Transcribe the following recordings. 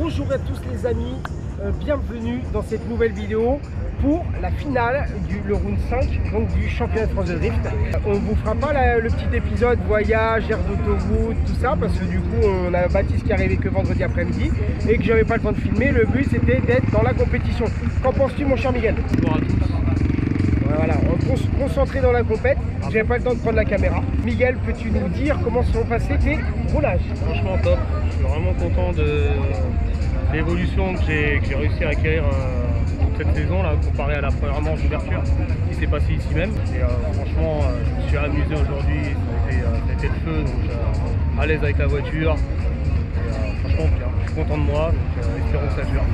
Bonjour à tous les amis, bienvenue dans cette nouvelle vidéo pour la finale le round 5 donc du championnat de France de drift. On vous fera pas le petit épisode voyage, air d'autoroute, tout ça parce que du coup on a Baptiste qui est arrivé que vendredi après-midi et que j'avais pas le temps de filmer. Le but c'était d'être dans la compétition. Qu'en penses-tu mon cher Miguel? Bonjour à tous. Voilà, on se concentrer dans la compète. J'avais pas le temps de prendre la caméra. Miguel, peux-tu nous dire comment se sont passés tes roulages? Franchement top, je suis vraiment content de l'évolution que j'ai réussi à acquérir cette saison là, comparé à la première manche d'ouverture qui s'est passée ici même. Et franchement, je me suis amusé aujourd'hui, ça a été le feu, donc à l'aise avec la voiture. Et, franchement bien, je suis content de moi, donc espérons que ça dure.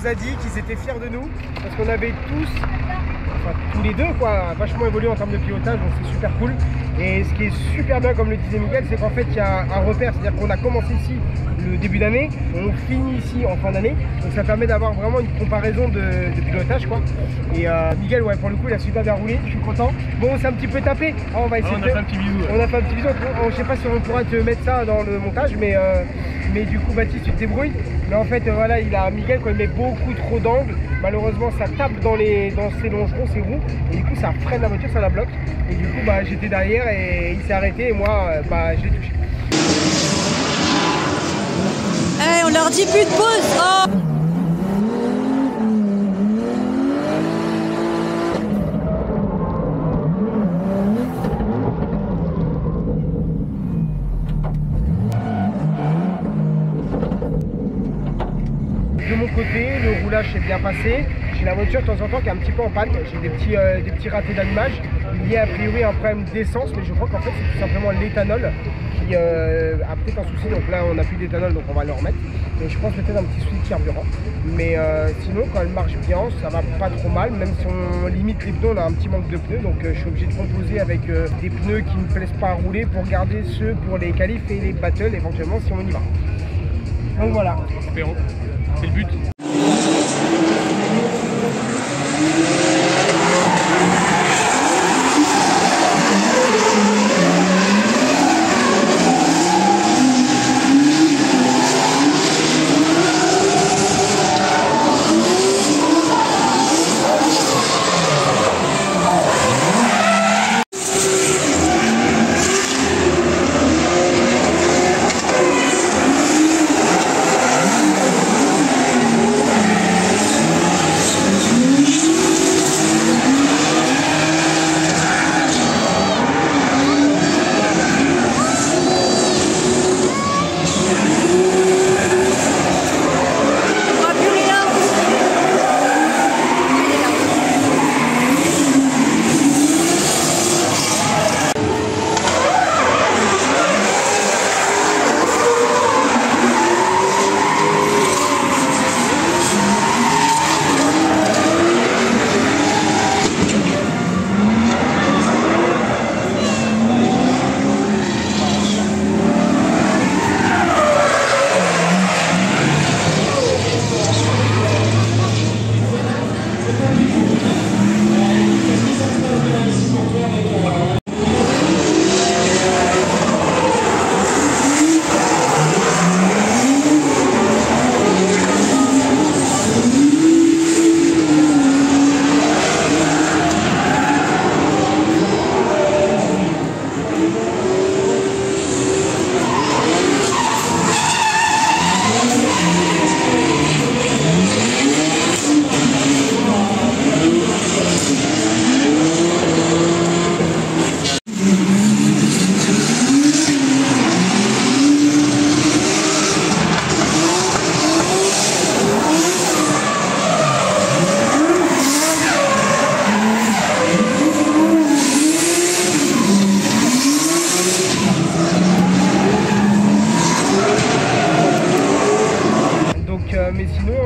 A dit qu'ils étaient fiers de nous parce qu'on avait tous les deux quoi, vachement évolué en termes de pilotage, donc c'est super cool. Et ce qui est super bien, comme le disait Miguel, c'est qu'en fait il y a un repère, c'est-à-dire qu'on a commencé ici le début d'année, on finit ici en fin d'année, donc ça permet d'avoir vraiment une comparaison de pilotage quoi. Et Miguel, ouais, pour le coup il a super bien roulé, je suis content. Bon, on s'est un petit peu tapé, on va essayer on a fait un petit bisou. On a fait un petit bisou, je sais pas si on pourra te mettre ça dans le montage, mais du coup Baptiste tu te débrouilles. Mais en fait voilà, Miguel quand il met beaucoup trop d'angles, malheureusement ça tape dans ses longerons, ses roues, et du coup ça freine la voiture, ça la bloque. Et du coup j'étais derrière et il s'est arrêté et moi je l'ai touché. Hey, on leur dit plus de pause. Oh, de mon côté, le roulage s'est bien passé. J'ai la voiture de temps en temps qui est un petit peu en panne. J'ai des petits ratés d'allumage. Il y a a priori un problème d'essence, mais je crois qu'en fait c'est tout simplement l'éthanol qui a peut-être un souci. Donc là on n'a plus d'éthanol, donc on va le remettre. Et je pense peut-être un petit souci de carburant. Mais sinon quand elle marche bien, ça va pas trop mal. Même si on limite les pneus, on a un petit manque de pneus. Donc je suis obligé de composer avec des pneus qui ne me plaisent pas à rouler pour garder ceux pour les qualifs et les battles éventuellement si on y va. Donc voilà. Espérons, c'est le but.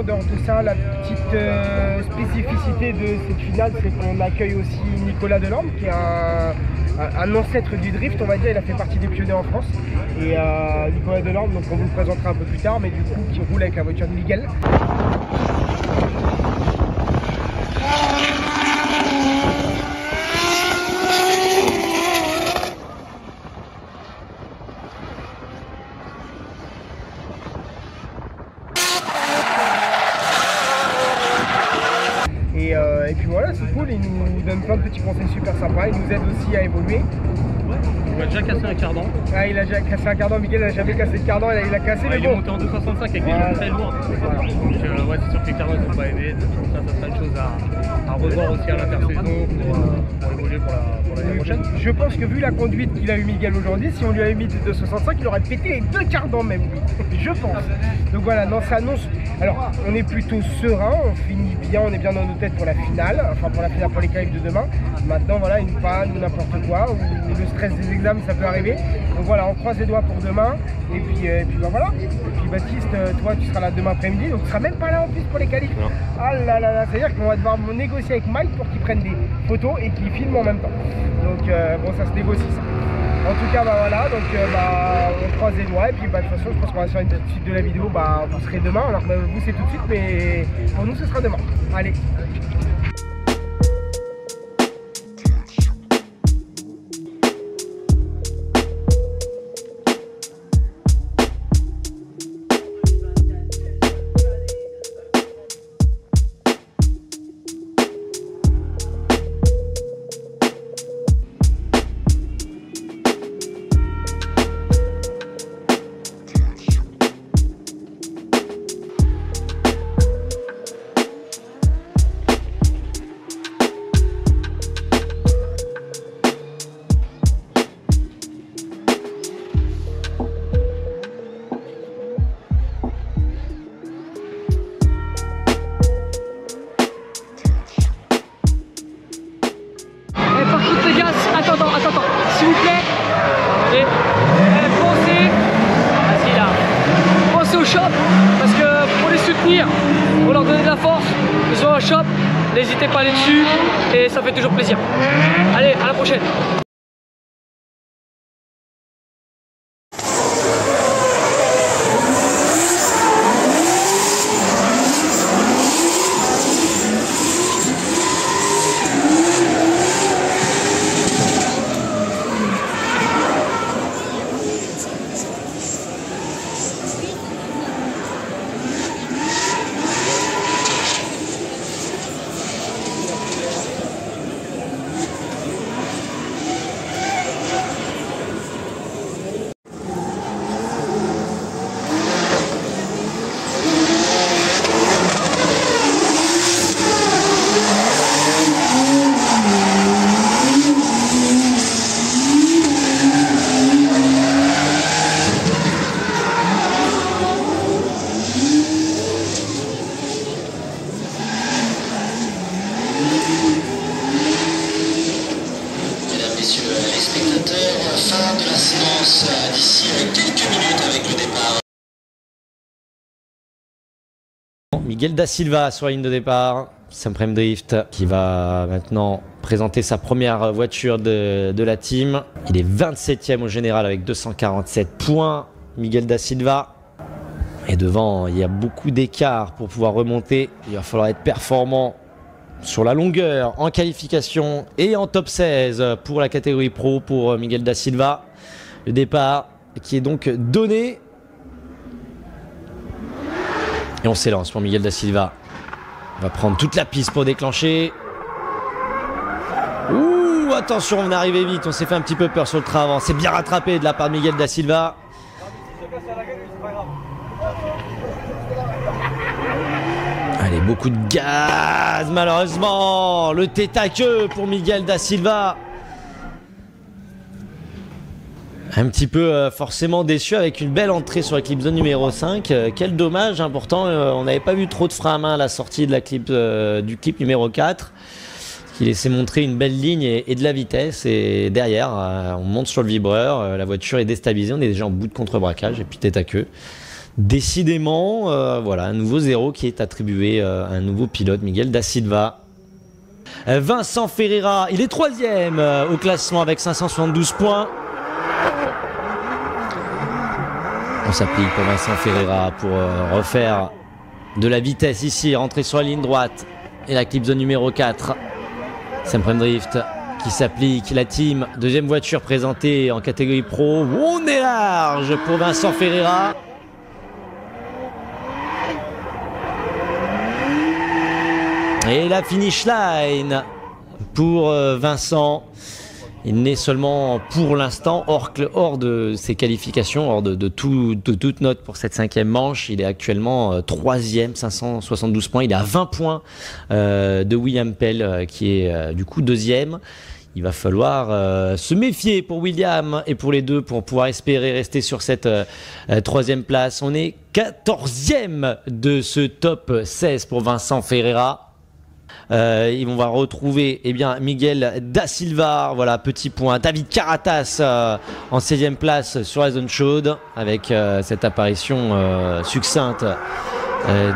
en dehors de ça, la petite spécificité de cette finale, c'est qu'on accueille aussi Nicolas Delorme, qui est un ancêtre du drift, on va dire. Il a fait partie des pionniers en France. Et Nicolas Delorme, donc on vous le présentera un peu plus tard, mais du coup qui roule avec la voiture de Miguel. Et puis voilà, c'est cool, il nous donne plein de petits conseils super sympas, il nous aide aussi à évoluer. Il a déjà cassé un cardan. Ah, il a déjà cassé un cardan, Miguel n'a jamais cassé de cardan, il a cassé, mais il bon. est monté en 265 avec des gens très lourds. Voilà. Donc ouais, c'est sûr que les cardans ne sont pas aidés. Ça sera une chose à revoir aussi à l'intersaison pour évoluer pour l'année prochaine. Je pense que vu la conduite qu'il a eu Miguel aujourd'hui, si on lui avait mis des 265, il aurait pété les 2 cardans même, je pense. Donc voilà, non, ça annonce. Alors, on est plutôt serein, on finit bien, on est bien dans nos têtes pour la finale, enfin pour la finale, pour les qualifs de demain. Maintenant, voilà, une panne ou n'importe quoi, ou le stress des examens, ça peut arriver. Donc voilà, on croise les doigts pour demain, et puis bah voilà. Et puis Baptiste, toi, tu seras là demain après-midi, donc tu seras même pas là en plus pour les qualifs. Non. Ah là là là, c'est-à-dire qu'on va devoir négocier avec Mike pour qu'il prenne des photos et qu'il filme en même temps. Donc bon, ça se négocie ça. En tout cas, bah voilà, donc on croise les doigts et puis de toute façon, je pense qu'on va faire une petite suite de la vidéo. Vous serez demain, alors que vous c'est tout de suite, mais pour nous ce sera demain. Allez. Attends, s'il vous plaît. Et pensez au shop, parce que pour les soutenir, pour leur donner de la force, ils ont un shop, n'hésitez pas à aller dessus et ça fait toujours plaisir. Allez, à la prochaine. Fin de la séance d'ici quelques minutes avec le départ. Miguel Da Silva sur la ligne de départ, Supreme Drift, qui va maintenant présenter sa première voiture de la team. Il est 27e au général avec 247 points, Miguel Da Silva. Et devant, il y a beaucoup d'écart pour pouvoir remonter. Il va falloir être performant sur la longueur, en qualification et en top 16 pour la catégorie pro pour Miguel Da Silva. Le départ qui est donc donné. Et on s'élance pour Miguel Da Silva. On va prendre toute la piste pour déclencher. Ouh, attention, on est arrivé vite. On s'est fait un petit peu peur sur le train avant. C'est bien rattrapé de la part de Miguel Da Silva. Allez, beaucoup de gaz, malheureusement. Le tête à queue pour Miguel Da Silva. Un petit peu forcément déçu avec une belle entrée sur la clip zone numéro 5. Quel dommage, hein. Pourtant on n'avait pas vu trop de frein à main à la sortie de la clip, du clip numéro 4. Qui laissait montrer une belle ligne et de la vitesse. Et derrière, on monte sur le vibreur, la voiture est déstabilisée, on est déjà en bout de contre-braquage et puis tête à queue. Décidément, voilà, un nouveau 0 qui est attribué à un nouveau pilote, Miguel da Silva. Vincent Ferreira, il est 3e au classement avec 572 points. On s'applique pour Vincent Ferreira pour refaire de la vitesse ici, rentrer sur la ligne droite. Et la clip zone numéro 4. Sam Prem Drift qui s'applique. La team, deuxième voiture présentée en catégorie pro. On est large pour Vincent Ferreira. Et la finish line pour Vincent. Il n'est seulement pour l'instant hors de ses qualifications, hors de toute note pour cette 5e manche. Il est actuellement 3e, 572 points. Il est à 20 points de William Pell qui est du coup 2e. Il va falloir se méfier pour William et pour les deux pour pouvoir espérer rester sur cette 3e place. On est 14e de ce top 16 pour Vincent Ferreira. On va retrouver Miguel da Silva, voilà, petit point. David Caratas en 16e place sur la zone chaude avec cette apparition succincte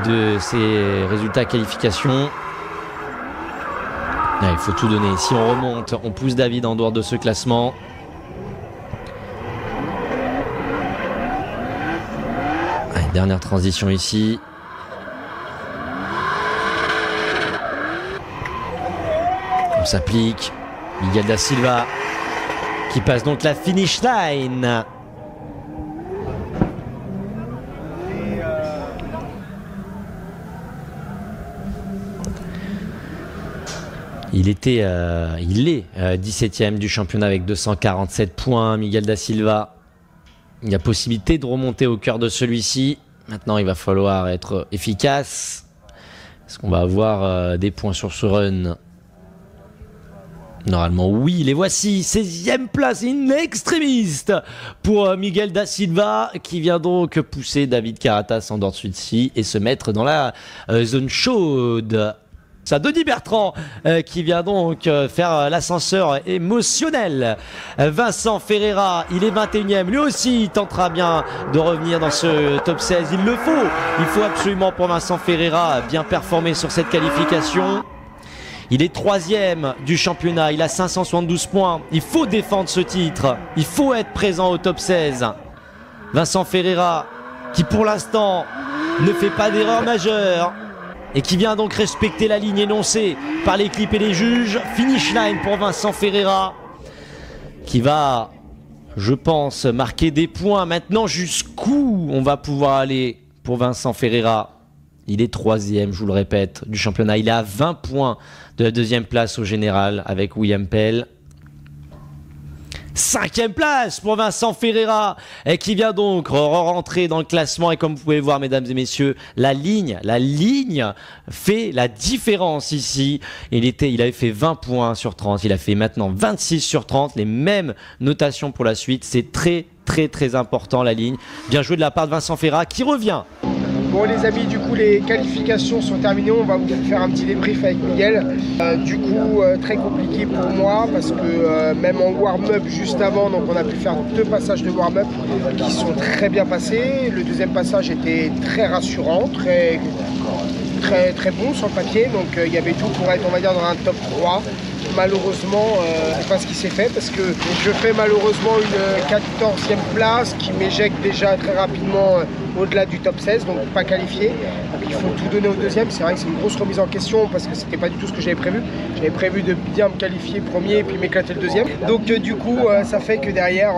de ses résultats qualification. Il faut tout donner. Si on remonte, on pousse David en dehors de ce classement. Allez, dernière transition ici. On s'applique. Miguel da Silva qui passe donc la finish line. Il est 17e du championnat avec 247 points. Miguel da Silva. Il y a possibilité de remonter au cœur de celui-ci. Maintenant, il va falloir être efficace. Est-ce qu'on va avoir des points sur ce run ? Normalement, oui, les voici. 16e place in extremis pour Miguel da Silva qui vient donc pousser David Caratas en dehors de celui-ci et se mettre dans la zone chaude. C'est Denis Bertrand qui vient donc faire l'ascenseur émotionnel. Vincent Ferreira, il est 21e. Lui aussi, il tentera bien de revenir dans ce top 16. Il le faut. Il faut absolument pour Vincent Ferreira bien performer sur cette qualification. Il est 3e du championnat, il a 572 points. Il faut défendre ce titre. Il faut être présent au top 16. Vincent Ferreira, qui pour l'instant ne fait pas d'erreur majeure et qui vient donc respecter la ligne énoncée par l'équipe et les juges. Finish line pour Vincent Ferreira, qui va, je pense, marquer des points. Maintenant, jusqu'où on va pouvoir aller pour Vincent Ferreira? Il est 3e, je vous le répète, du championnat. Il est à 20 points de la 2e place au général avec William Pell. 5e place pour Vincent Ferreira et qui vient donc rentrer dans le classement. Et comme vous pouvez voir, mesdames et messieurs, la ligne fait la différence ici. Il avait fait 20 points sur 30. Il a fait maintenant 26 sur 30. Les mêmes notations pour la suite. C'est très important, la ligne. Bien joué de la part de Vincent Ferreira qui revient. Bon les amis, du coup les qualifications sont terminées, on va vous faire un petit débrief avec Miguel. Du coup très compliqué pour moi parce que même en warm-up juste avant, donc on a pu faire 2 passages de warm-up qui sont très bien passés. Le deuxième passage était très rassurant, très bon sur le papier, donc il y avait tout pour être, on va dire, dans un top 3. Malheureusement, c'est pas ce qui s'est fait parce que je fais malheureusement une 14e place qui m'éjecte déjà très rapidement au-delà du top 16, donc pas qualifié. Donc il faut tout donner au deuxième. C'est vrai que c'est une grosse remise en question parce que c'était pas du tout ce que j'avais prévu. J'avais prévu de bien me qualifier premier et puis m'éclater le deuxième. Donc du coup, ça fait que derrière,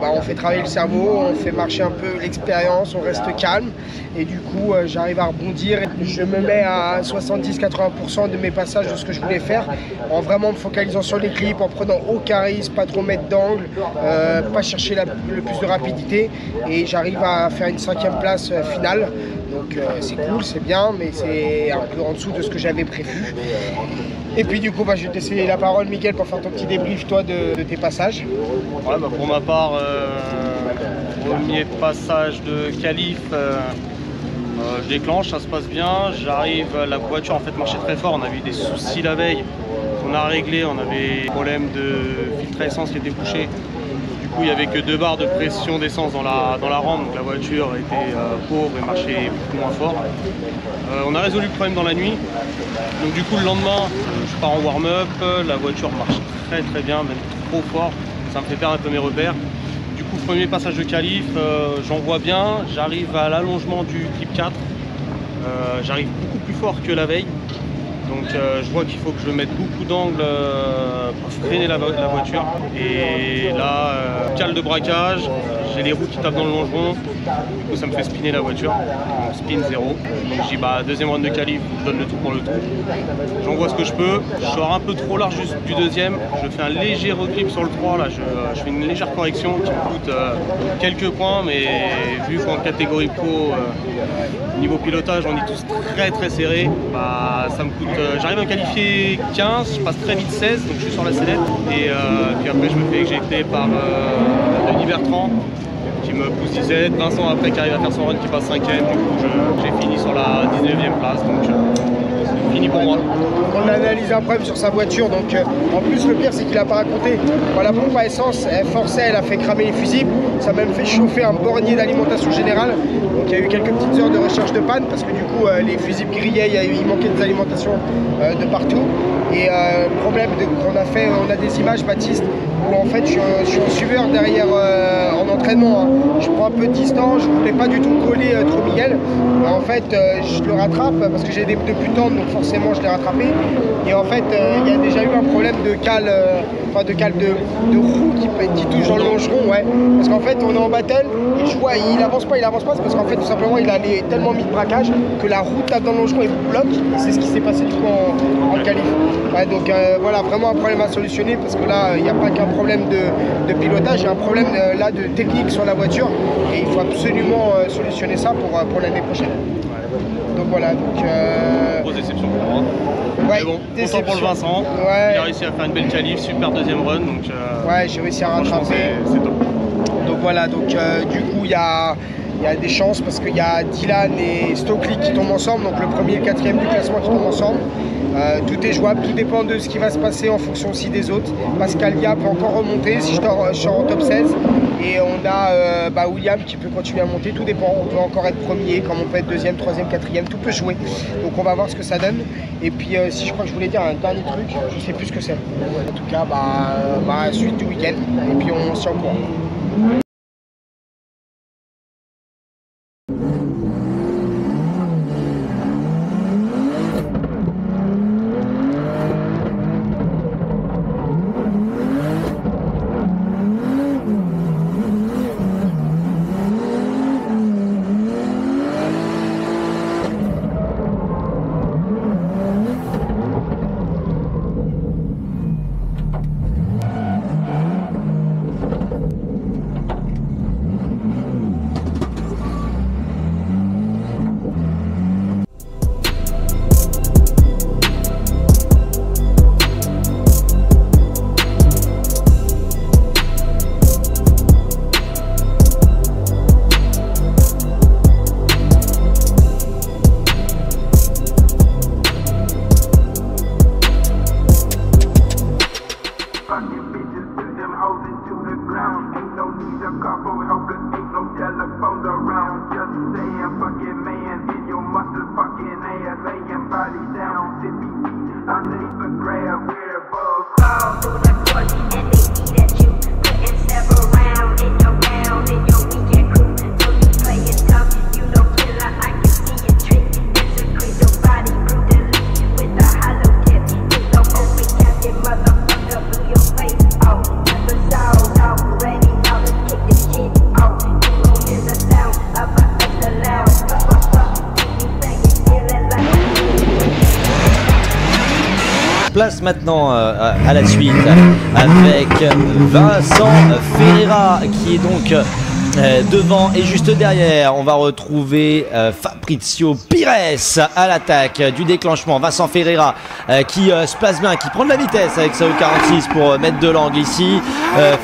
on fait travailler le cerveau, on fait marcher un peu l'expérience, on reste calme et du coup, j'arrive à rebondir. Je me mets à 70-80% de mes passages de ce que je voulais faire, en vraiment me focalisant sur les clips, en prenant aucun risque, pas trop mettre d'angle, pas chercher le plus de rapidité, et j'arrive à faire une 5e place finale. Donc c'est cool, c'est bien, mais c'est un peu en dessous de ce que j'avais prévu. Et puis du coup, je vais te laisser la parole, Miguel, pour faire ton petit débrief, toi, de tes passages. Ouais, pour ma part, premier passage de qualif, je déclenche, ça se passe bien. J'arrive, la voiture en fait marchait très fort, on avait eu des soucis la veille. On a réglé, on avait un problème de filtre à essence qui était bouché. Du coup, il n'y avait que 2 barres de pression d'essence dans la rampe, donc la voiture était pauvre et marchait beaucoup moins fort. On a résolu le problème dans la nuit. Donc du coup, le lendemain, je pars en warm-up, la voiture marche très bien, même trop fort. Ça me fait perdre un peu mes repères. Du coup, premier passage de qualif, j'en vois bien. J'arrive à l'allongement du clip 4. J'arrive beaucoup plus fort que la veille. Donc je vois qu'il faut que je mette beaucoup d'angles pour freiner la voiture. Et là, cale de braquage, j'ai les roues qui tapent dans le longeron. Du coup ça me fait spinner la voiture, donc spin 0. Donc je dis bah deuxième run de qualif, je donne le tout pour le tout. J'envoie ce que je peux, je sors un peu trop large du deuxième, je fais un léger regrip sur le 3, là je fais une légère correction qui me coûte quelques points, mais vu qu'en catégorie pro, niveau pilotage on est tous très serrés, bah ça me coûte, j'arrive à me qualifier 15, je passe très vite 16, donc je suis sur la sellette, et puis après je me fais éjecter par Denis Bertrand qui me pousse 17, Vincent après qui arrive à faire son run qui passe 5ème, du coup j'ai fini sur la 19ème place, donc fini pour moi. On a analysé un problème sur sa voiture, donc en plus le pire c'est qu'il n'a pas raconté. Quand la pompe à essence elle forçait, elle a fait cramer les fusibles, ça a même fait chauffer un bornier d'alimentation générale. Donc il y a eu quelques petites heures de recherche de panne parce que du coup les fusibles grillaient, il manquait des alimentations de partout. Et le problème qu'on a fait, on a des images, Baptiste, où en fait je suis en suiveur derrière en entraînement. Hein. Je prends un peu de distance, je ne voulais pas du tout coller trop Miguel. En fait je le rattrape parce que j'ai des pneus plus tendres, donc forcément je l'ai rattrapé. Et en fait il y a déjà eu un problème de cale, de roue qui touche dans le longeron, ouais. Parce qu'en fait on est en battle et je vois il avance pas, c'est parce qu'en fait tout simplement il a tellement mis de braquage que la roue tape dans le longeron et bloque. Et c'est ce qui s'est passé du coup en qualif. Ouais, donc voilà, vraiment un problème à solutionner parce que là il n'y a pas qu'un problème de pilotage, il y a un problème là de technique sur la voiture et il faut absolument solutionner ça pour l'année prochaine. Ouais. Donc voilà, donc grosse déception pour moi. Ouais, mais bon, content pour le Vincent, ouais. Il a réussi à faire une belle qualif, super deuxième run, donc ouais, j'ai réussi à rattraper. C'est top. Donc voilà, donc du coup il y a des chances parce qu'il y a Dylan et Stokely qui tombent ensemble, donc le premier et le 4e du classement qui tombent ensemble. Tout est jouable, tout dépend de ce qui va se passer en fonction aussi des autres. Pascalia peut encore remonter si je sors en top 16. Et on a William qui peut continuer à monter, tout dépend. On peut encore être premier, comme on peut être 2e, 3e, 4e, tout peut jouer. Donc on va voir ce que ça donne. Et puis si je crois que je voulais dire un dernier truc, je sais plus ce que c'est. En tout cas, suite du week-end. Et puis on se tient au courant. Place maintenant à la suite avec Vincent Ferreira qui est donc devant et juste derrière, on va retrouver Fabrizio Pires à l'attaque du déclenchement. Vincent Ferreira qui se place bien, qui prend de la vitesse avec sa E46 pour mettre de l'angle ici.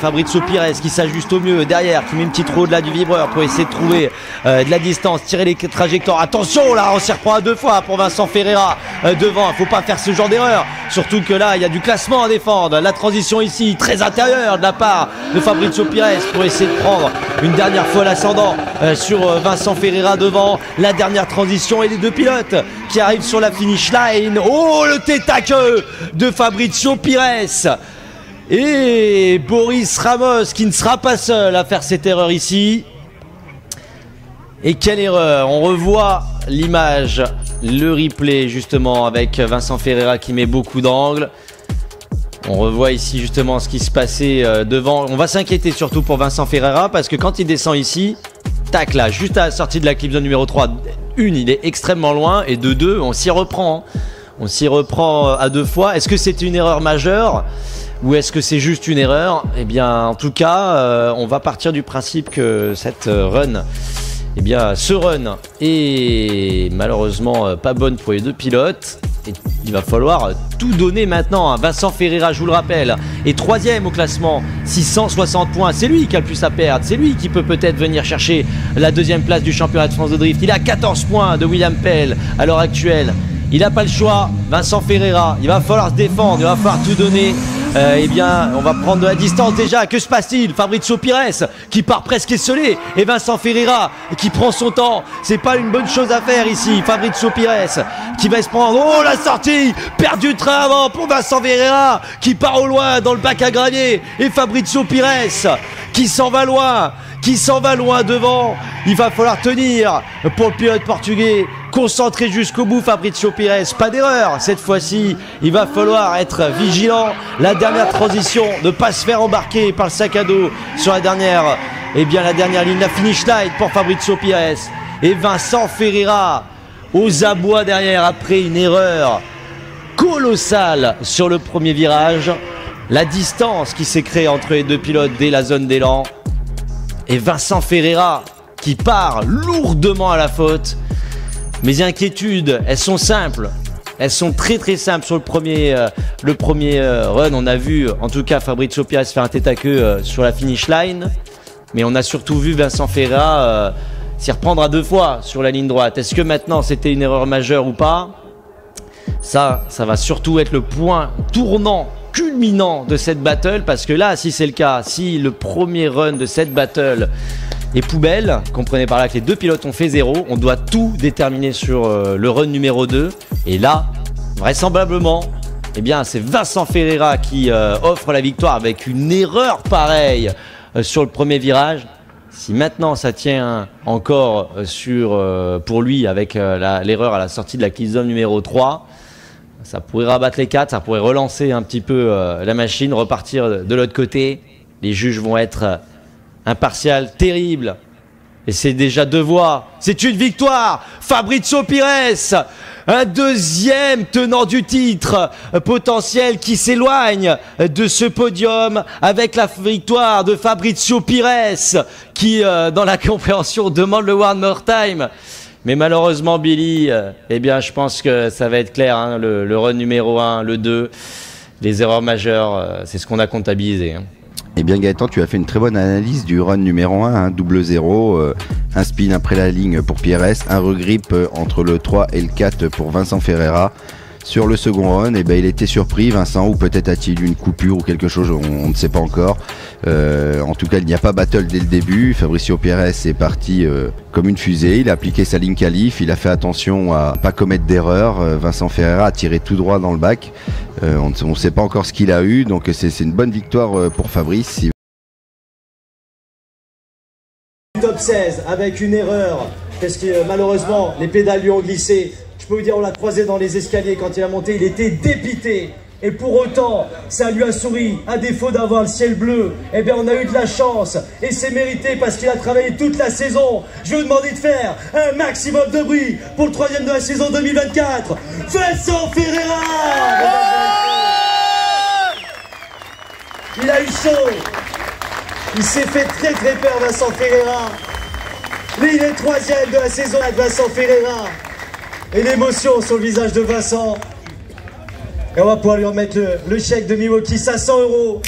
Fabrizio Pires qui s'ajuste au mieux derrière, qui met une petite roue au-delà du vibreur pour essayer de trouver de la distance, tirer les trajectoires. Attention là, on s'y reprend à 2 fois pour Vincent Ferreira devant. Il ne faut pas faire ce genre d'erreur, surtout que là il y a du classement à défendre. La transition ici très intérieure de la part de Fabrizio Pires pour essayer de prendre une dernière fois l'ascendant sur Vincent Ferreira devant. La dernière transition et les 2 pilotes qui arrivent sur la finish line. Oh, le tête à queue de Fabrizio Pires et Boris Ramos qui ne sera pas seul à faire cette erreur ici. Et quelle erreur! On revoit l'image, le replay justement avec Vincent Ferreira qui met beaucoup d'angles. On revoit ici justement ce qui se passait devant. On va s'inquiéter surtout pour Vincent Ferreira parce que quand il descend ici, tac là, juste à la sortie de la clip zone numéro 3, il est extrêmement loin et de 2, on s'y reprend. On s'y reprend à 2 fois. Est-ce que c'est une erreur majeure ou est-ce que c'est juste une erreur? Eh bien, en tout cas, on va partir du principe que cette run, eh bien, ce run est malheureusement pas bonne pour les 2 pilotes. Et il va falloir tout donner maintenant. Vincent Ferreira, je vous le rappelle, est 3e au classement, 660 points. C'est lui qui a le plus à perdre. C'est lui qui peut peut-être venir chercher la 2e place du championnat de France de drift. Il a 14 points de William Pell à l'heure actuelle. Il n'a pas le choix. Vincent Ferreira, il va falloir se défendre, il va falloir tout donner. Eh bien, on va prendre de la distance déjà. Que se passe-t-il? Fabrizio Pires qui part presque esselé et Vincent Ferreira qui prend son temps. C'est pas une bonne chose à faire ici. Fabrizio Pires qui va se prendre. Oh, la sortie perdue de train avant pour Vincent Ferreira qui part au loin dans le bac à gravier. Et Fabrizio Pires qui s'en va loin. Qui s'en va loin devant. Il va falloir tenir pour le pilote portugais. Concentré jusqu'au bout, Fabrizio Pires. Pas d'erreur cette fois-ci. Il va falloir être vigilant. La dernière transition, ne pas se faire embarquer par le sac à dos sur la dernière. Eh bien, la dernière ligne, la finish line pour Fabrizio Pires. Et Vincent Ferreira aux abois derrière après une erreur colossale sur le premier virage. La distance qui s'est créée entre les 2 pilotes dès la zone d'élan. Et Vincent Ferreira qui part lourdement à la faute. Mes inquiétudes, elles sont simples. Elles sont très très simples sur le premier run. On a vu en tout cas Fabrizio Pires faire un tête à queue sur la finish line. Mais on a surtout vu Vincent Ferreira s'y reprendre à 2 fois sur la ligne droite. Est-ce que maintenant c'était une erreur majeure ou pas? Ça va surtout être le point tournant, culminant de cette battle, parce que là, si c'est le cas, si le premier run de cette battle est poubelle, comprenez par là que les 2 pilotes ont fait 0, on doit tout déterminer sur le run numéro 2, et là, vraisemblablement, eh bien, c'est Vincent Ferreira qui offre la victoire avec une erreur pareille sur le premier virage. Si maintenant ça tient encore pour lui avec l'erreur à la sortie de la clip zone numéro 3, ça pourrait rabattre les 4, ça pourrait relancer un petit peu la machine, repartir de l'autre côté. Les juges vont être impartials, terribles. Et c'est déjà 2 voix. C'est une victoire. Fabrizio Pires, un 2e tenant du titre potentiel qui s'éloigne de ce podium avec la victoire de Fabrizio Pires qui, dans la compréhension, demande le one more time. Mais malheureusement, Billy, eh bien, je pense que ça va être clair, hein, le run numéro 1, le 2, les erreurs majeures, c'est ce qu'on a comptabilisé. Hein. Eh bien Gaëtan, tu as fait une très bonne analyse du run numéro 1, hein, double 0, un spin après la ligne pour Pires, un regrip entre le 3 et le 4 pour Vincent Ferreira. Sur le second run, eh ben, il était surpris, Vincent, ou peut-être a-t-il eu une coupure ou quelque chose, on ne sait pas encore. En tout cas, il n'y a pas battle dès le début. Fabrizio Pires est parti comme une fusée, il a appliqué sa ligne qualif, il a fait attention à ne pas commettre d'erreur. Vincent Ferreira a tiré tout droit dans le bac. On ne sait pas encore ce qu'il a eu, donc c'est une bonne victoire pour Fabrice. Top 16 avec une erreur, parce que malheureusement, les pédales lui ont glissé. Je peux vous dire, on l'a croisé dans les escaliers quand il a monté, il était dépité. Et pour autant, ça lui a souri. À défaut d'avoir le ciel bleu, eh bien on a eu de la chance. Et c'est mérité parce qu'il a travaillé toute la saison. Je vais vous demander de faire un maximum de bruit pour le 3e de la saison 2024. Vincent Ferreira! Il a eu chaud. Il s'est fait très peur, Vincent Ferreira. Mais il est 3e de la saison de Vincent Ferreira. Et l'émotion sur le visage de Vincent. Et on va pouvoir lui remettre le chèque de Milwaukee, 500 €.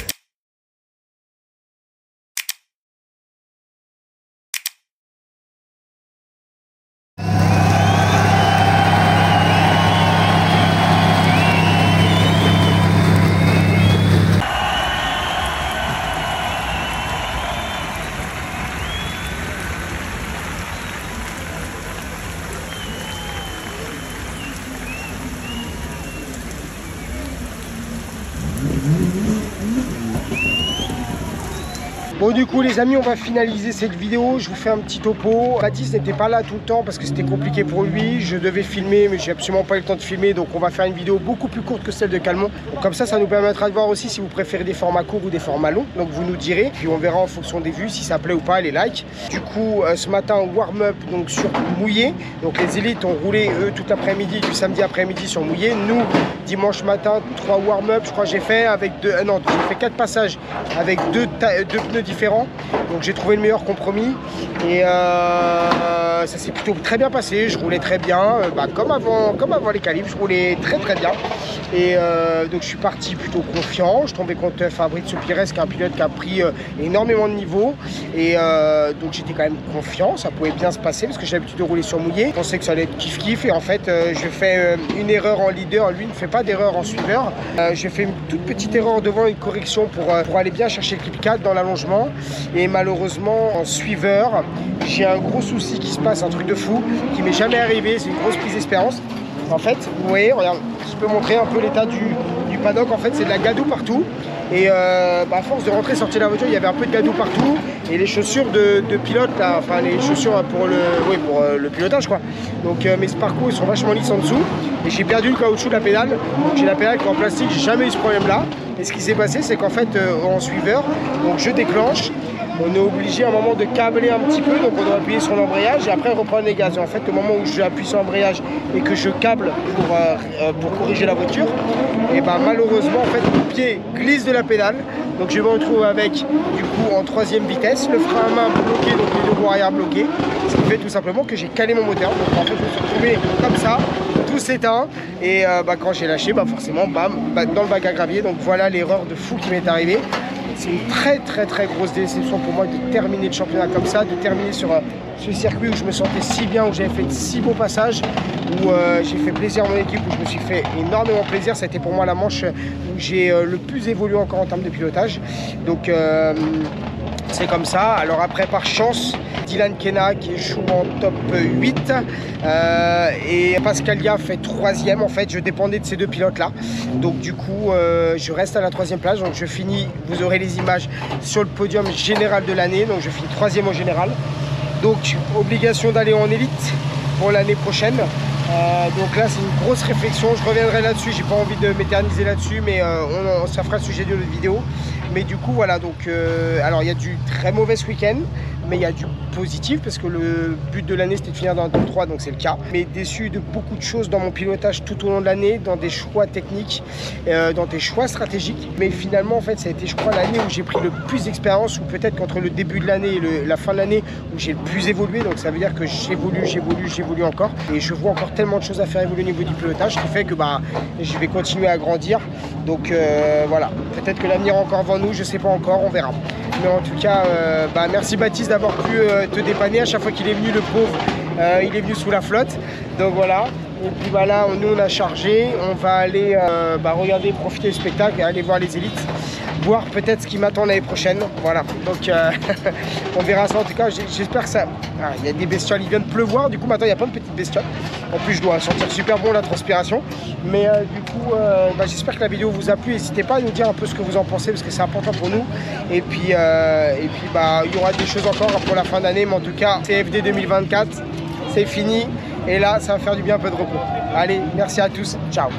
Bon du coup les amis, on va finaliser cette vidéo. Je vous fais un petit topo. Baptiste n'était pas là tout le temps parce que c'était compliqué pour lui. Je devais filmer mais j'ai absolument pas eu le temps de filmer, donc on va faire une vidéo beaucoup plus courte que celle de Calmont. Donc, comme ça nous permettra de voir aussi si vous préférez des formats courts ou des formats longs. Donc vous nous direz, puis on verra en fonction des vues si ça plaît ou pas, les likes. Du coup ce matin warm-up donc sur mouillé. Donc les élites ont roulé eux toute l'après-midi, du samedi après-midi sur mouillé. Nous dimanche matin 3 warm-up, je crois que j'ai fait avec j'ai fait 4 passages avec deux pneus différents, donc j'ai trouvé le meilleur compromis et ça s'est plutôt très bien passé. Je roulais très bien, comme avant les qualifs, je roulais très bien et donc je suis parti plutôt confiant. Je tombais contre Fabrizio Pires qui est un pilote qui a pris énormément de niveau et donc j'étais quand même confiant, ça pouvait bien se passer parce que j'ai l'habitude de rouler sur mouillé. Je pensais que ça allait être kiff et en fait je fais une erreur en leader, lui ne fait pas d'erreur en suiveur. J'ai fait une toute petite erreur devant, une correction pour aller bien chercher le clip 4 dans l'allongement et malheureusement en suiveur j'ai un gros souci qui se passe, un truc de fou qui m'est jamais arrivé, c'est une grosse prise d'espérance. En fait, vous voyez, regarde, je peux montrer un peu l'état du paddock. En fait, c'est de la gadoue partout. Et à force de rentrer, sortir de la voiture, il y avait un peu de gadoue partout. Et les chaussures de pilote, là, enfin les chaussures pour le pilotage, quoi. Donc mes Sparco, ils sont vachement lisses en dessous. Et j'ai perdu le caoutchouc de la pédale. Donc j'ai la pédale qui est en plastique, j'ai jamais eu ce problème-là. Et ce qui s'est passé, c'est qu'en fait, en suiveur, donc je déclenche. On est obligé à un moment de câbler un petit peu, donc on doit appuyer sur l'embrayage et après reprendre les gaz. Et en fait, au moment où j'appuie sur l'embrayage et que je câble pour corriger la voiture, et malheureusement, en fait, mon pied glisse de la pédale. Donc je me retrouve avec, du coup, en 3e vitesse, le frein à main bloqué, donc les 2 roues arrière bloquées. Ce qui fait tout simplement que j'ai calé mon moteur. Donc en fait, je me suis retrouvé comme ça, tout s'éteint. Et quand j'ai lâché, forcément, bam, dans le bac à gravier. Donc voilà l'erreur de fou qui m'est arrivée. C'est une très grosse déception pour moi de terminer le championnat comme ça, de terminer sur ce circuit où je me sentais si bien, où j'avais fait de si beaux passages, où j'ai fait plaisir à mon équipe, où je me suis fait énormément plaisir. Ça a été pour moi la manche où j'ai le plus évolué encore en termes de pilotage. Donc c'est comme ça. Alors après, par chance, Dylan Kenna qui échoue en top 8 et Pascalia fait 3e. En fait, je dépendais de ces 2 pilotes-là. Donc du coup, je reste à la 3e place. Donc je finis, vous aurez les images sur le podium général de l'année. Donc je finis 3e au général. Donc obligation d'aller en élite pour l'année prochaine. Donc là c'est une grosse réflexion, je reviendrai là-dessus, j'ai pas envie de m'éterniser là-dessus, mais ça fera le sujet de notre vidéo. Mais du coup voilà, donc alors il y a du très mauvais ce week-end, mais il y a du positif parce que le but de l'année c'était de finir dans le top 3, donc c'est le cas. Mais déçu de beaucoup de choses dans mon pilotage tout au long de l'année, dans des choix techniques, dans des choix stratégiques. Mais finalement en fait ça a été je crois l'année où j'ai pris le plus d'expérience, ou peut-être qu'entre le début de l'année et la fin de l'année où j'ai le plus évolué. Donc ça veut dire que j'évolue encore et je vois encore tellement de choses à faire évoluer au niveau du pilotage, ce qui fait que je vais continuer à grandir. Donc voilà, peut-être que l'avenir est encore devant nous, je sais pas encore, on verra. Mais en tout cas, merci Baptiste d'avoir pu te dépanner. À chaque fois qu'il est venu, le pauvre, il est venu sous la flotte. Donc voilà. Et puis là, nous on a chargé. On va aller regarder, profiter du spectacle et aller voir les élites. Voir peut-être ce qui m'attend l'année prochaine. Voilà. Donc on verra ça. En tout cas, j'espère que ça. Il y a des bestioles, il vient de pleuvoir. Du coup, maintenant il y a plein de petites bestioles. En plus, je dois sentir super bon la transpiration. Mais du coup, j'espère que la vidéo vous a plu. N'hésitez pas à nous dire un peu ce que vous en pensez parce que c'est important pour nous. Et puis, il y aura des choses encore pour la fin d'année. Mais en tout cas, CFD 2024, c'est fini. Et là, ça va faire du bien, un peu de repos. Allez, merci à tous. Ciao.